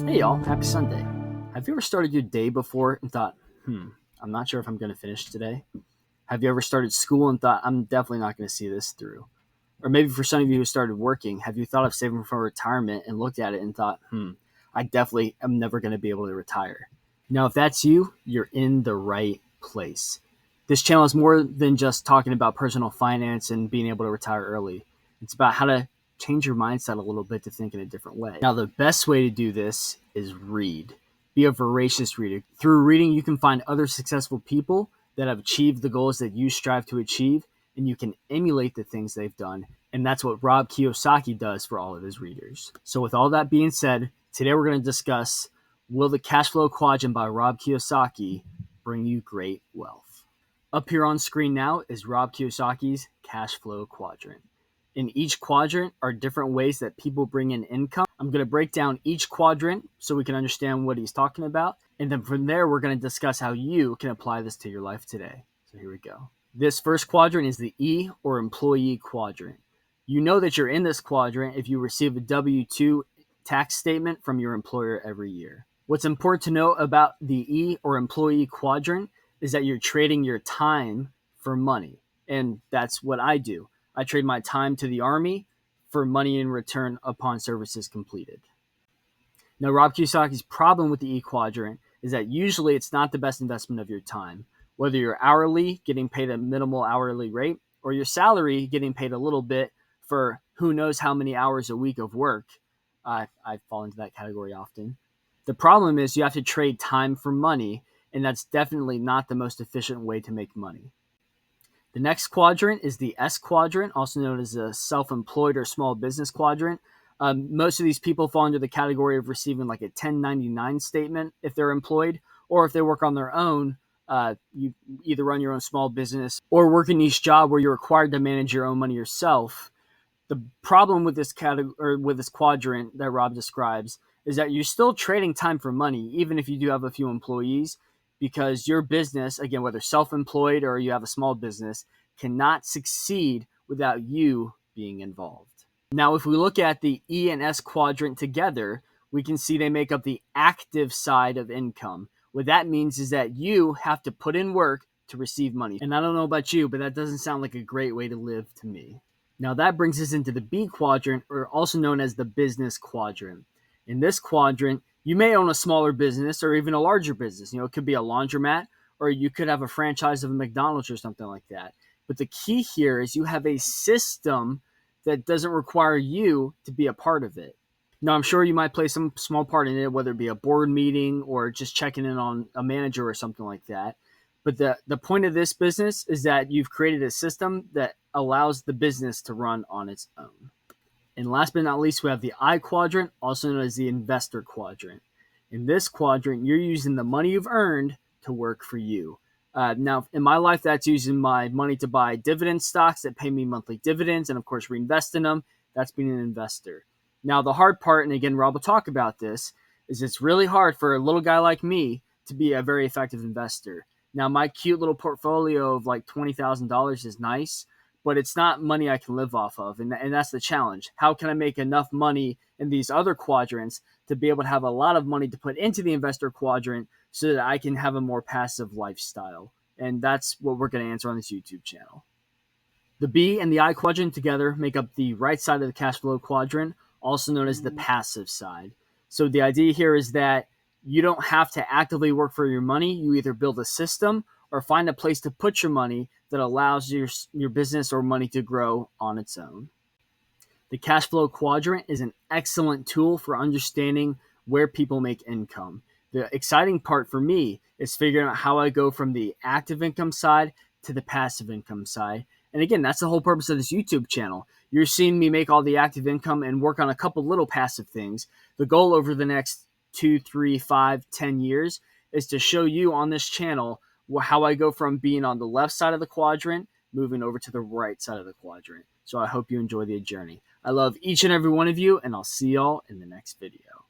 Hey y'all, happy Sunday. Have you ever started your day before and thought, I'm not sure if I'm going to finish today? Have you ever started school and thought, I'm definitely not going to see this through? Or maybe for some of you who started working, have you thought of saving for retirement and looked at it and thought, I definitely am never going to be able to retire? Now, if that's you, you're in the right place. This channel is more than just talking about personal finance and being able to retire early. It's about how to change your mindset a little bit to think in a different way. Now, the best way to do this is read. Be a voracious reader. Through reading, you can find other successful people that have achieved the goals that you strive to achieve, and you can emulate the things they've done. And that's what Rob Kiyosaki does for all of his readers. So with all that being said, today we're going to discuss, will the Cashflow Quadrant by Rob Kiyosaki bring you great wealth? Up here on screen now is Rob Kiyosaki's Cashflow Quadrant. In each quadrant are different ways that people bring in income. I'm going to break down each quadrant so we can understand what he's talking about. And then from there, we're going to discuss how you can apply this to your life today. So here we go. This first quadrant is the E, or employee quadrant. You know that you're in this quadrant if you receive a W-2 tax statement from your employer every year. What's important to know about the E, or employee quadrant, is that you're trading your time for money. And that's what I do. I trade my time to the Army for money in return upon services completed. Now, Rob Kiyosaki's problem with the E quadrant is that usually it's not the best investment of your time. Whether you're hourly, getting paid a minimal hourly rate, or your salary, getting paid a little bit for who knows how many hours a week of work, I fall into that category often. The problem is you have to trade time for money, and that's definitely not the most efficient way to make money. The next quadrant is the S quadrant, also known as the self-employed or small business quadrant. Most of these people fall under the category of receiving like a 1099 statement if they're employed, or if they work on their own, you either run your own small business or work in each job where you're required to manage your own money yourself. The problem with this category, or with this quadrant that Rob describes, is that you're still trading time for money, even if you do have a few employees, because your business, again, whether self-employed or you have a small business, cannot succeed without you being involved. Now, if we look at the E and S quadrant together, we can see they make up the active side of income. What that means is that you have to put in work to receive money. And I don't know about you, but that doesn't sound like a great way to live to me. Now, that brings us into the B quadrant, or also known as the business quadrant. In this quadrant, you may own a smaller business or even a larger business. It could be a laundromat, or you could have a franchise of a McDonald's or something like that. But the key here is you have a system that doesn't require you to be a part of it. Now, I'm sure you might play some small part in it, whether it be a board meeting or just checking in on a manager or something like that. But the point of this business is that you've created a system that allows the business to run on its own. And last but not least, we have the I quadrant, also known as the investor quadrant. In this quadrant, you're using the money you've earned to work for you. Now, in my life, that's using my money to buy dividend stocks that pay me monthly dividends and, of course, reinvest in them. That's being an investor. Now, the hard part, and again, Rob will talk about this, is it's really hard for a little guy like me to be a very effective investor. Now, my cute little portfolio of like $20,000 is nice, but it's not money I can live off of. And that's the challenge. How can I make enough money in these other quadrants to be able to have a lot of money to put into the investor quadrant so that I can have a more passive lifestyle? And that's what we're going to answer on this YouTube channel. The B and the I quadrant together make up the right side of the cash flow quadrant, also known as the passive side. So the idea here is that you don't have to actively work for your money. You either build a system or find a place to put your money that allows your business or money to grow on its own. The cash flow quadrant is an excellent tool for understanding where people make income. The exciting part for me is figuring out how I go from the active income side to the passive income side. And again, that's the whole purpose of this YouTube channel. You're seeing me make all the active income and work on a couple little passive things. The goal over the next 2, 3, 5, 10 years is to show you on this channel how I go from being on the left side of the quadrant, moving over to the right side of the quadrant. So I hope you enjoy the journey. I love each and every one of you, and I'll see y'all in the next video.